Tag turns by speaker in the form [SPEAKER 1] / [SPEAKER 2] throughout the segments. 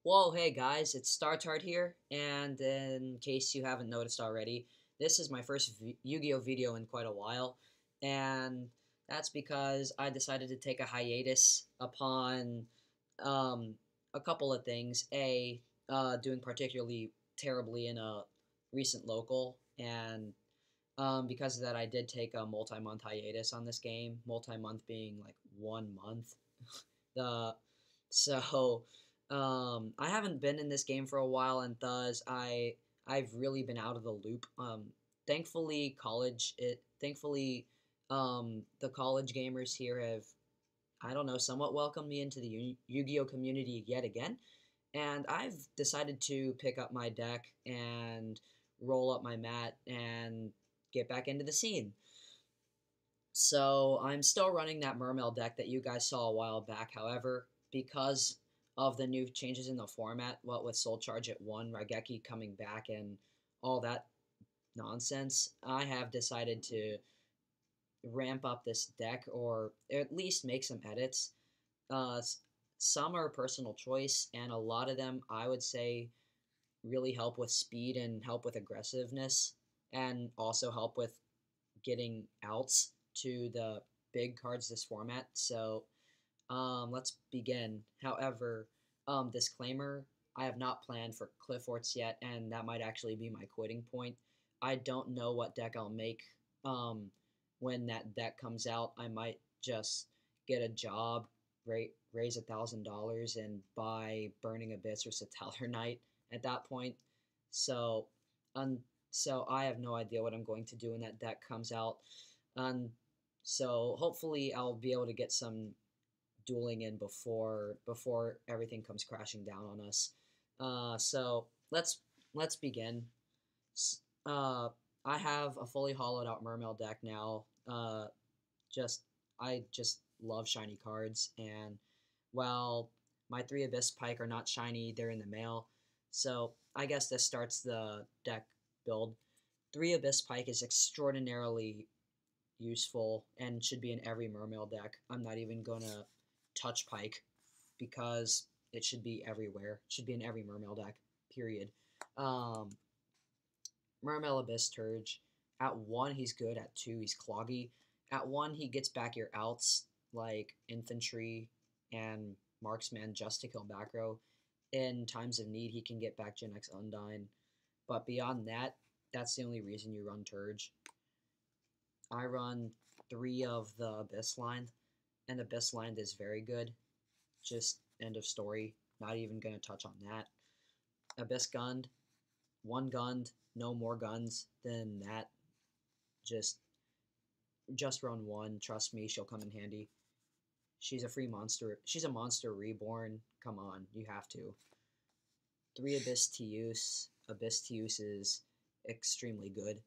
[SPEAKER 1] Whoa, hey guys, it's StarTard here, and in case you haven't noticed already, this is my first Yu-Gi-Oh video in quite a while, and that's because I decided to take a hiatus upon um, a couple of things. Doing particularly terribly in a recent local, and because of that, I did take a multi-month hiatus on this game, multi-month being like 1 month. The so I haven't been in this game for a while, and thus I've really been out of the loop. Thankfully, the college gamers here have, I don't know, somewhat welcomed me into the Yu-Gi-Oh community yet again, and I've decided to pick up my deck and roll up my mat and get back into the scene. So I'm still running that Mermail deck that you guys saw a while back. However, because of the new changes in the format, what with Soul Charge at 1, Raigeki coming back, and all that nonsense, I have decided to ramp up this deck or at least make some edits. Uh, some are personal choice, and a lot of them I would say really help with speed and help with aggressiveness, and also help with getting outs to the big cards this format. So let's begin. However, disclaimer, I have not planned for Cliff Forts yet, and that might actually be my quitting point. I don't know what deck I'll make um, when that deck comes out. I might just get a job, raise $1,000, and buy Burning Abyss or Satellar Knight at that point. So, um, so I have no idea what I'm going to do when that deck comes out. Um, so hopefully I'll be able to get some dueling in before everything comes crashing down on us. So let's begin. Uh, I have a fully hollowed out Mermail deck now. Just I just love shiny cards, and while my 3 Abyss Pike are not shiny, they're in the mail. So I guess this starts the deck build. 3 Abyss Pike is extraordinarily useful and should be in every Mermail deck. I'm not even gonna touch Pike because it should be everywhere. It should be in every Mermail deck. Period. Um, Mermail Abyss Turge. At 1, he's good. At 2, he's cloggy. At 1, he gets back your outs like infantry and marksman just to kill back row. In times of need, he can get back Gen X Undyne. But beyond that, that's the only reason you run Turge. I run 3 of the Abyss line, and Abyss line is very good. Just end of story. Not even going to touch on that. Abyss gunned, 1 gunned, no more guns than that. Just just run 1. Trust me, she'll come in handy. She's a free monster. She's a monster reborn. Come on, you have to. 3 Abyss to use. Abyss to use is extremely good.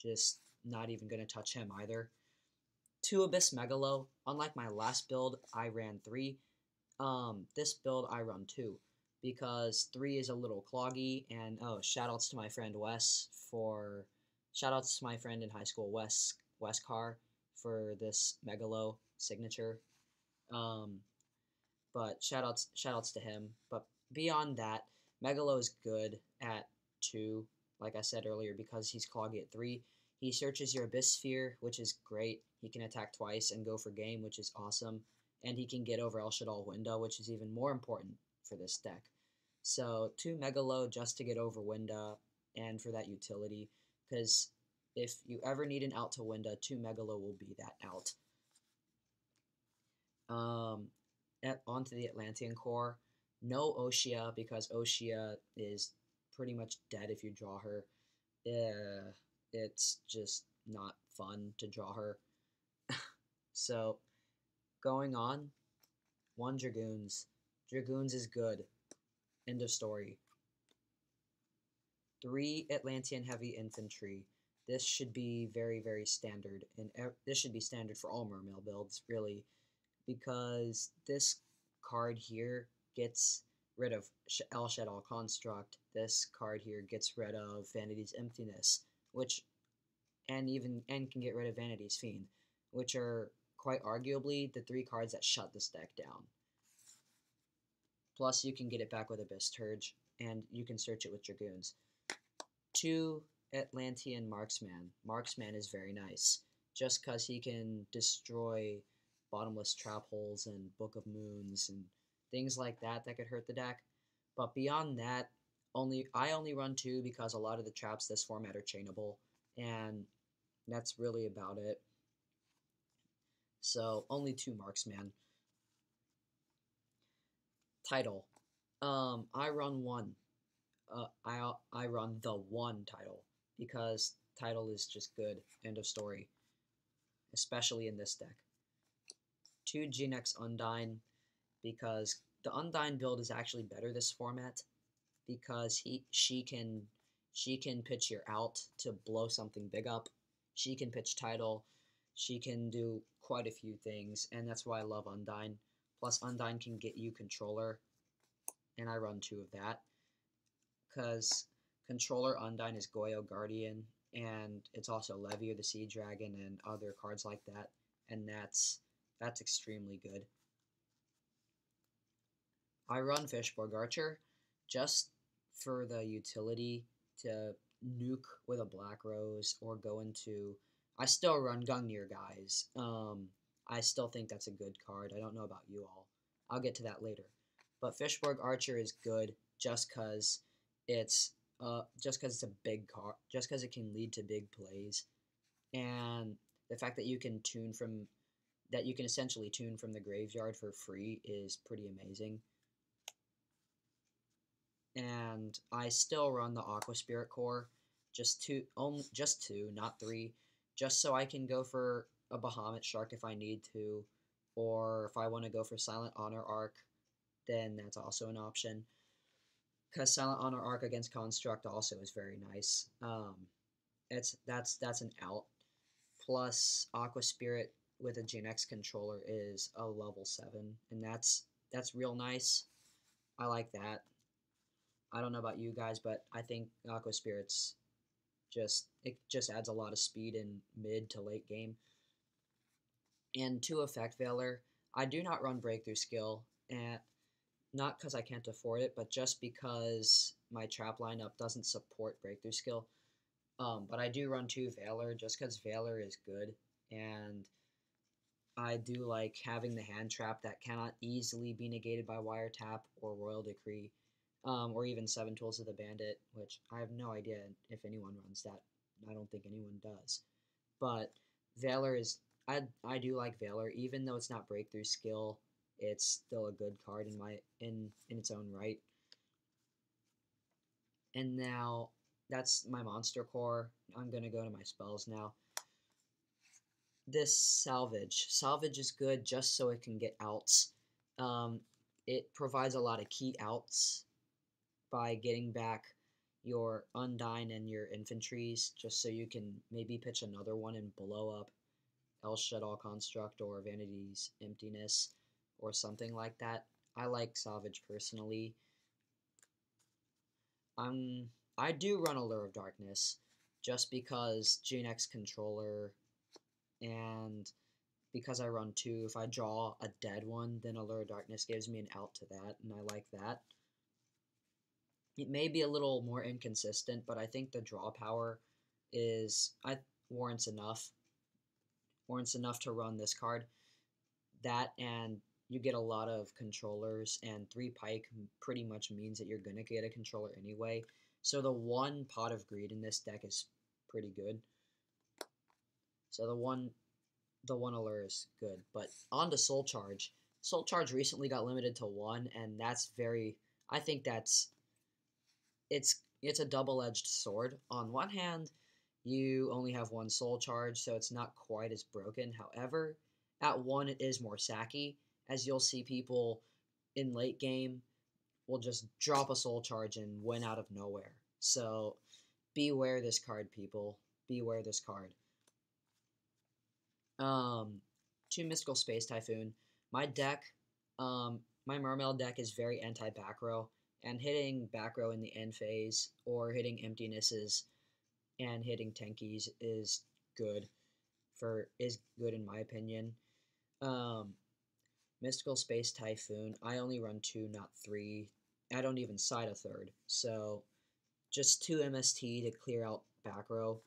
[SPEAKER 1] Just not even going to touch him either. 2 Abyss Megalo. Unlike my last build, I ran 3. This build I run 2 because 3 is a little cloggy, and oh, shoutouts to my friend Wes for shoutouts to my friend in high school Wes Carr for this Megalo signature. Um, but shoutouts to him. But beyond that, Megalo is good at 2, like I said earlier, because he's cloggy at 3. He searches your Abyss Sphere, which is great. He can attack twice and go for game, which is awesome. And he can get over El Shaddai Window, which is even more important for this deck. So 2 Megalo just to get over Winda and for that utility, because if you ever need an out to Winda, 2 Megalo will be that out. Onto the Atlantean core. No Oshia, because Oshia is pretty much dead if you draw her. It's just not fun to draw her. So, going on, 1 Dragoons. Dragoons is good. End of story. 3 Atlantean Heavy Infantry. This should be very, very standard, and this should be standard for all Mermail builds, really, because this card here gets rid of El Shaddai Construct. This card here gets rid of Vanity's Emptiness, which and can get rid of Vanity's Fiend, which are quite arguably the 3 cards that shut this deck down. Plus, you can get it back with Abyss Turge, and you can search it with Dragoons. 2 Atlantean Marksman. Marksman is very nice, just because he can destroy bottomless trap holes and Book of Moons and things like that that could hurt the deck. But beyond that, I only run 2 because a lot of the traps this format are chainable, and that's really about it. So only 2 Marksman. Title. I run 1. I run the 1 title because title is just good. End of story. Especially in this deck. 2 GNX Undyne because the Undyne build is actually better this format because she can pitch your out to blow something big up. She can pitch title. She can do quite a few things, and that's why I love Undyne. Plus, Undyne can get you controller, and I run 2 of that. Because controller Undyne is Goyo Guardian, and it's also Levier the Sea Dragon and other cards like that, and that's extremely good. I run Fishborg Archer just for the utility to nuke with a Black Rose or go into... I still run Gungnir, guys. I still think that's a good card. I don't know about you all. I'll get to that later. But Fishborg Archer is good just because it's a big card, just because it can lead to big plays, and the fact that you can essentially tune from the graveyard for free is pretty amazing. And I still run the Aqua Spirit Core, just two, not 3, just so I can go for a Bahamut Shark if I need to, or if I want to go for Silent Honor Arc, then that's also an option. Because Silent Honor Arc against Construct also is very nice. That's an out. Plus, Aqua Spirit with a GNX controller is a level 7, and that's real nice. I like that. I don't know about you guys, but I think Aqua Spirit's just adds a lot of speed in mid to late game. And 2 Effect Veiler, I do not run Breakthrough Skill, and not because I can't afford it, but just because my trap lineup doesn't support Breakthrough Skill. But I do run 2 Veiler just because Veiler is good, and I do like having the hand trap that cannot easily be negated by Wiretap or Royal Decree, or even 7 Tools of the Bandit, which I have no idea if anyone runs that. I don't think anyone does. But Veiler is... I do like Veiler, even though it's not Breakthrough Skill. It's still a good card in its own right. And now that's my monster core. I'm gonna go to my spells now. This Salvage. Salvage is good just so it can get outs. It provides a lot of key outs by getting back your Undyne and your infantries, just so you can maybe pitch another one and blow up El Shaddai Construct or Vanity's Emptiness or something like that. I like Salvage personally. I do run Allure of Darkness just because GNX controller, and because I run 2, if I draw a dead one, then Allure of Darkness gives me an out to that, and I like that. It may be a little more inconsistent, but I think the draw power warrants enough to run this card. That, and you get a lot of controllers, and 3 Pike pretty much means that you're going to get a controller anyway. So the 1 Pot of Greed in this deck is pretty good. So the one Allure is good. But on to Soul Charge. Soul Charge recently got limited to 1, and that's I think it's a double-edged sword. On one hand, you only have 1 Soul Charge, so it's not quite as broken. However, at 1 it is more sacky, as you'll see people in late game will just drop a Soul Charge and win out of nowhere. So beware this card, people. Beware this card. 2 Mystical Space Typhoon. My deck, my Mermail deck is very anti-back row, and hitting back row in the end phase or hitting emptinesses and hitting tankies is good in my opinion. Mystical Space Typhoon. I only run 2, not 3. I don't even side a third. So just 2 MST to clear out back row.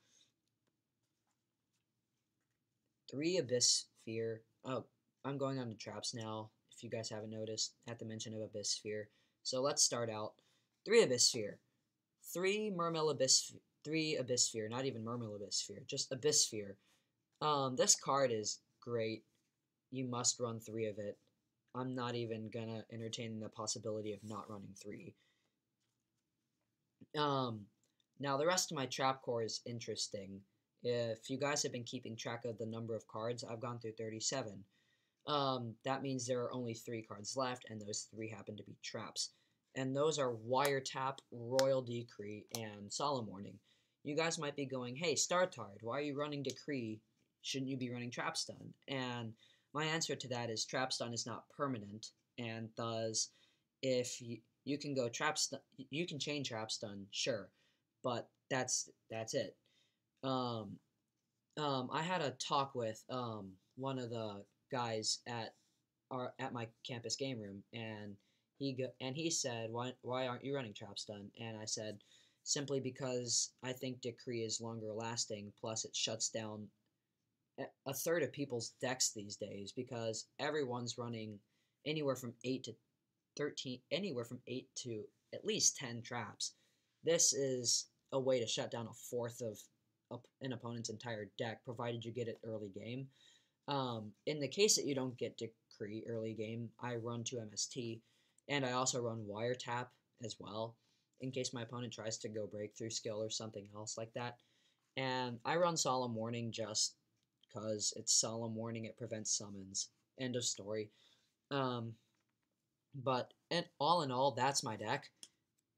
[SPEAKER 1] 3 Abyss Sphere. Oh, I'm going on to traps now, if you guys haven't noticed, at the mention of Abyss Sphere. So let's start out. 3 Abyss Sphere. 3 Mermail Abyss 3 Abyss Sphere, not even Mermail Abyss Sphere, just Abyss Sphere. This card is great. You must run 3 of it. I'm not even gonna entertain the possibility of not running 3. Now the rest of my trap core is interesting. If you guys have been keeping track of the number of cards, I've gone through 37. That means there are only 3 cards left, and those 3 happen to be traps. And those are Wiretap, Royal Decree, and Solemn Warning. You guys might be going, hey, Startard, why are you running Decree? Shouldn't you be running Trapstun? And my answer to that is Trapstun is not permanent, and thus, if you can go Trapstun, you can chain Trapstun, sure, but that's it. I had a talk with one of the guys at my campus game room, and he said, why aren't you running Trapstun? And I said, simply because I think Decree is longer lasting, plus it shuts down a third of people's decks these days, because everyone's running anywhere from 8 to 13, anywhere from 8 to at least 10 traps. This is a way to shut down a fourth of an opponent's entire deck, provided you get it early game. In the case that you don't get Decree early game, I run 2 MST, and I also run Wiretap as well, in case my opponent tries to go Breakthrough Skill or something else like that. And I run Solemn Warning just because it's Solemn Warning, it prevents summons. End of story. But all in all, that's my deck,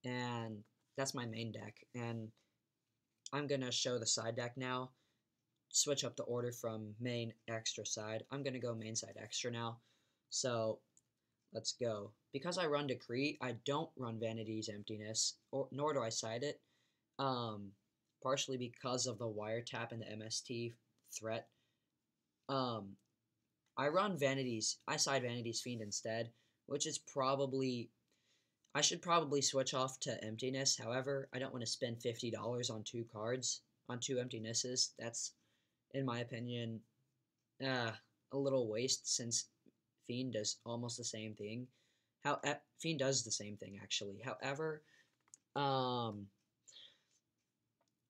[SPEAKER 1] and that's my main deck. And I'm going to show the side deck now. Switch up the order from main, extra, side. I'm going to go main, side, extra now. So let's go. Because I run Decree, I don't run Vanity's Emptiness, nor do I side it. Partially because of the Wiretap and the MST threat. I side Vanity's Fiend instead, which is probably, I should probably switch off to Emptiness. However, I don't want to spend $50 on 2 cards, on 2 Emptinesses. That's, in my opinion, a little waste, since Fiend does almost the same thing. Fiend does the same thing, actually. However,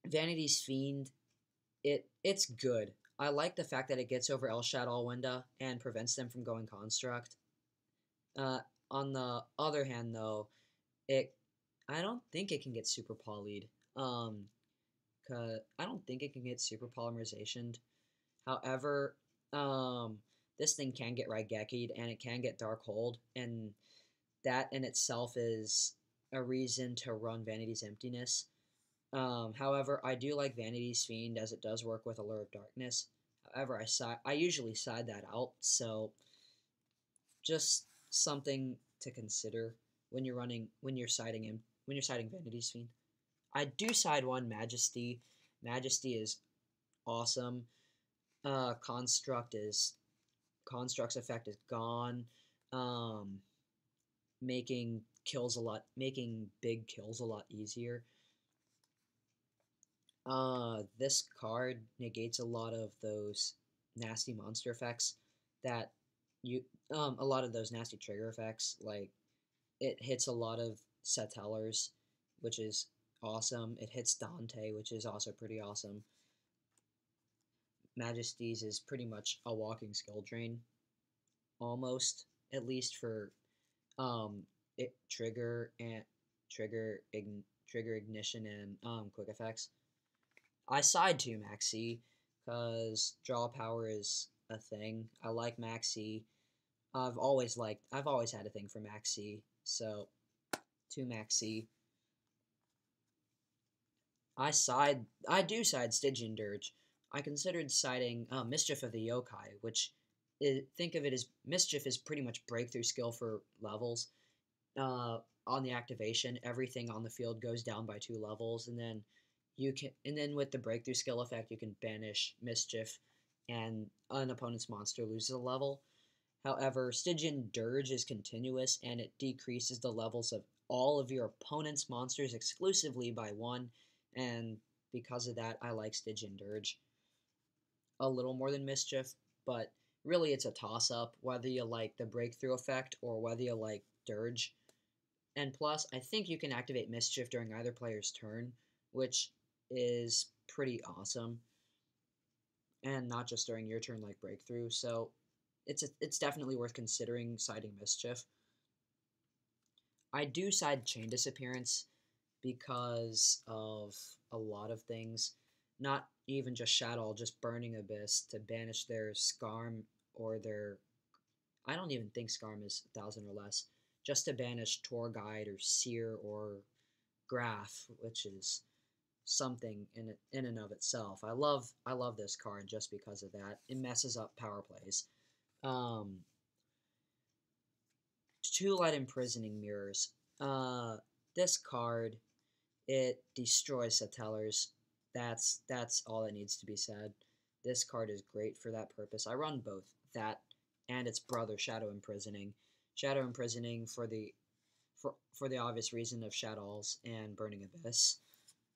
[SPEAKER 1] Vanity's Fiend, it's good. I like the fact that it gets over Elshad Allwinda and prevents them from going Construct. On the other hand, though, I don't think it can get super polyed. Cause I don't think it can get super polymerization. However, this thing can get Raigeki'd, and it can get Dark Hold, and that in itself is a reason to run Vanity's Emptiness. However, I do like Vanity's Fiend, as it does work with Allure of Darkness. However, I usually side that out, so just something to consider when you're siding Vanity's Fiend. I do side one Majesty. Majesty is awesome. Construct's effect is gone. Making big kills a lot easier. This card negates a lot of those nasty monster effects that a lot of those nasty trigger effects. Like, it hits a lot of Settlers, which is awesome. It hits Dante, which is also pretty awesome. Majesty's is pretty much a walking skill drain, almost, at least for trigger ignition and quick effects. I side to Maxi because draw power is a thing. I like Maxi. I've always had a thing for Maxi, so to Maxi. I do side Stygian Dirge. I considered siding Mischief of the Yokai, which think of it as Mischief is pretty much breakthrough skill for levels. On the activation, everything on the field goes down by 2 levels, and then with the breakthrough skill effect, you can banish Mischief, and an opponent's monster loses a level. However, Stygian Dirge is continuous, and it decreases the levels of all of your opponent's monsters exclusively by 1, and because of that, I like Stygian Dirge a little more than Mischief, but really it's a toss-up whether you like the breakthrough effect or whether you like Dirge. And plus, I think you can activate Mischief during either player's turn, which is pretty awesome, and not just during your turn like breakthrough, so it's definitely worth considering siding Mischief. I do side Chain Disappearance because of a lot of things. Not even just Shadow, just Burning Abyss to banish their Scarm or their... I don't even think Scarm is 1,000 or less. Just to banish Tour Guide or Seer or Graph, which is something in and of itself. I love this card just because of that. It messes up power plays. 2 Light Imprisoning Mirrors. This card, it destroys Satellar's. That's all that needs to be said. This card is great for that purpose. I run both that and its brother, Shadow Imprisoning. Shadow Imprisoning for the obvious reason of Shadows and Burning Abyss.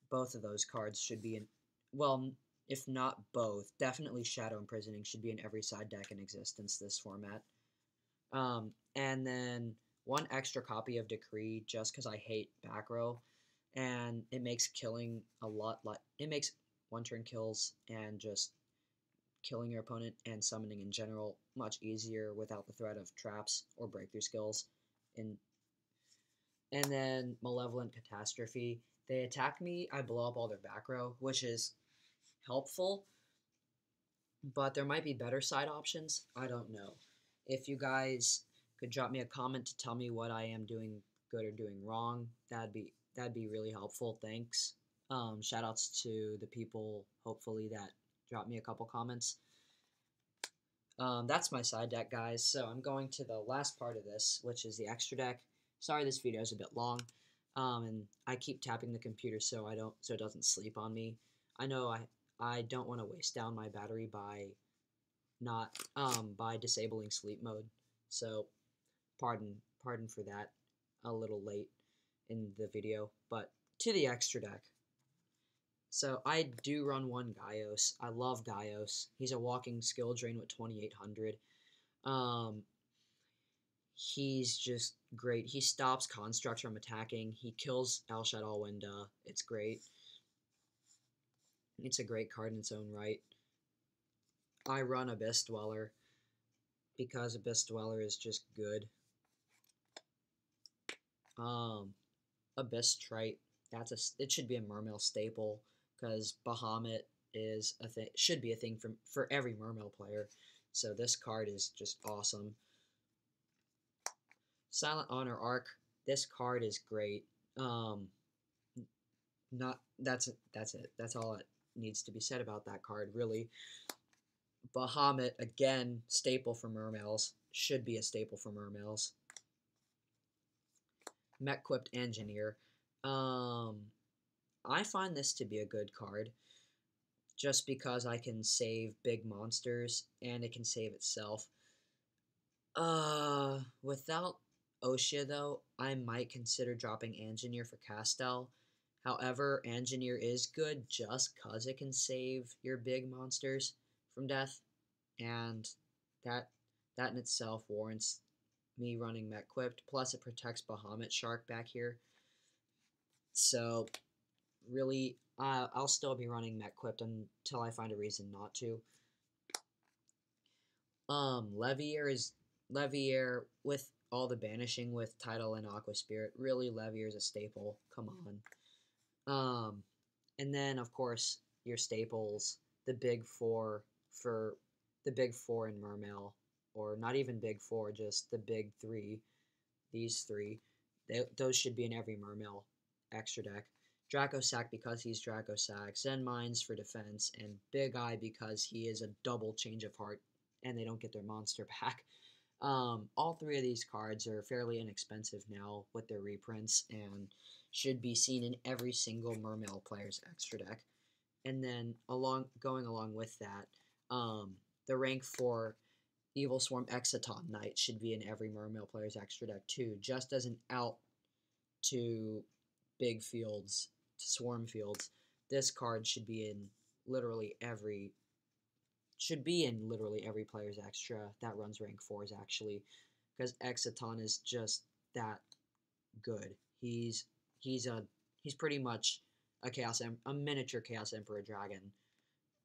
[SPEAKER 1] Both of those cards should be in, well, if not both, definitely Shadow Imprisoning should be in every side deck in existence this format. And then 1 extra copy of Decree just because I hate back row, and it makes killing a lot like it makes 1-turn kills and just killing your opponent and summoning in general much easier without the threat of traps or breakthrough skills. And then Malevolent Catastrophe. They attack me, I blow up all their back row, which is helpful, but there might be better side options. I don't know. If you guys could drop me a comment to tell me what I am doing good or doing wrong, that'd be really helpful. Thanks. Shoutouts to the people, hopefully, that dropped me a couple comments. That's my side deck, guys. So I'm going to the last part of this, which is the extra deck. Sorry, this video is a bit long, and I keep tapping the computer so it doesn't sleep on me. I know I don't want to waste down my battery by by disabling sleep mode. So pardon for that, a little late in the video, but to the extra deck. So I do run 1 Gaios. I love Gaios. He's a walking skill drain with 2,800. He's just great. He stops constructs from attacking. He kills El Shaddai Winda. It's great. It's a great card in its own right. I run Abyss Dweller because Abyss Dweller is just good. Abyss Trite. It should be a Mermail staple because Bahamut is a thing. Should be a thing for every Mermail player. So this card is just awesome. Silent Honor Arc. This card is great. That's it. That's all it needs to be said about that card, really. Bahamut, again, staple for Mermails. Should be a staple for Mermails. Mech-Equipped Engineer. I find this to be a good card just because I can save big monsters and it can save itself. Without Oshia, though, I might consider dropping Engineer for Castel. However, Engineer is good just because it can save your big monsters from death, and that in itself warrants me running Mech-Equipped. Plus, it protects Bahamut Shark back here. So, really, I'll still be running Mech-Equipped until I find a reason not to. Levier with all the banishing with Tidal and Aqua Spirit. Really, Levier is a staple. Come on. And then, of course, your staples, the big 4 for the big 4 in Mermail, or not even big 4, just the big 3. These 3, those should be in every Mermail extra deck. Dracosac because he's Dracosac, Zen Mines for defense, and Big Eye because he is a double change of heart, and they don't get their monster back. All 3 of these cards are fairly inexpensive now with their reprints, and should be seen in every single Mermail player's extra deck. And then going along with that, the rank 4 Evil Swarm Exciton Knight should be in every Mermail player's extra deck too, just as an out to big fields, to swarm fields. This card should be in literally every player's extra that runs rank 4s actually, because Exciton is just that good. He's pretty much a miniature Chaos Emperor dragon,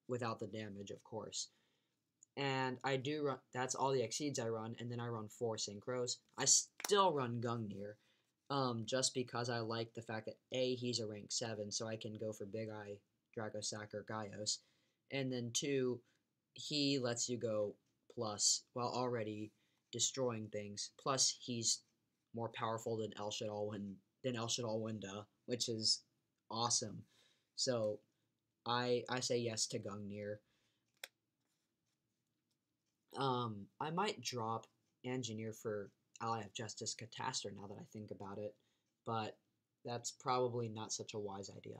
[SPEAKER 1] without the damage, of course. And I do run. That's all the Exceeds I run, and then I run 4 Synchros. I still run Gungnir, just because I like the fact that he's a rank 7, so I can go for Big Eye, Dragosac, or Gaios, and then 2, he lets you go plus while already destroying things. Plus, he's more powerful than El Shaddoll Winda, which is awesome. So I say yes to Gungnir. I might drop Engineer for Ally of Justice Catastor now that I think about it, but that's probably not such a wise idea.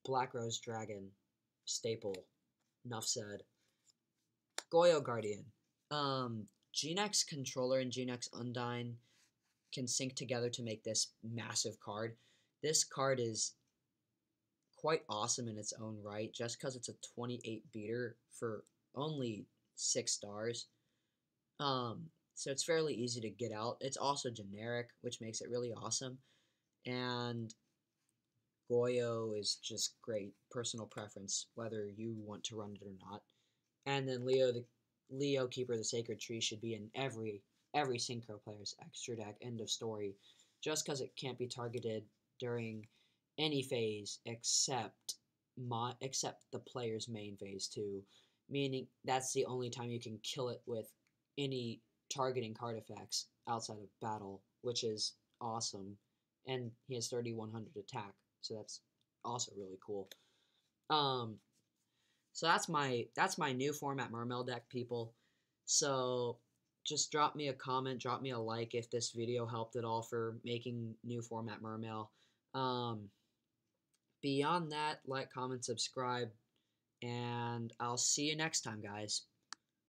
[SPEAKER 1] Black Rose Dragon, staple. Enough said. Goyo Guardian. GNX Controller and GNX Undyne can sync together to make this massive card. This card is quite awesome in its own right, just because it's a 28 beater for only 6 stars. So it's fairly easy to get out. It's also generic, which makes it really awesome. And Goyo is just great. Personal preference, whether you want to run it or not. And then Leo, Keeper of the Sacred Tree, should be in every Synchro player's extra deck. End of story. Just because it can't be targeted during any phase except the player's main phase too, meaning that's the only time you can kill it with any targeting card effects outside of battle, which is awesome. And he has 3100 attack, so that's also really cool. So that's my new format Mermail deck, people. So just drop me a comment, drop me a like if this video helped at all for making new format Mermail. Beyond that, like, comment, subscribe, and I'll see you next time, guys.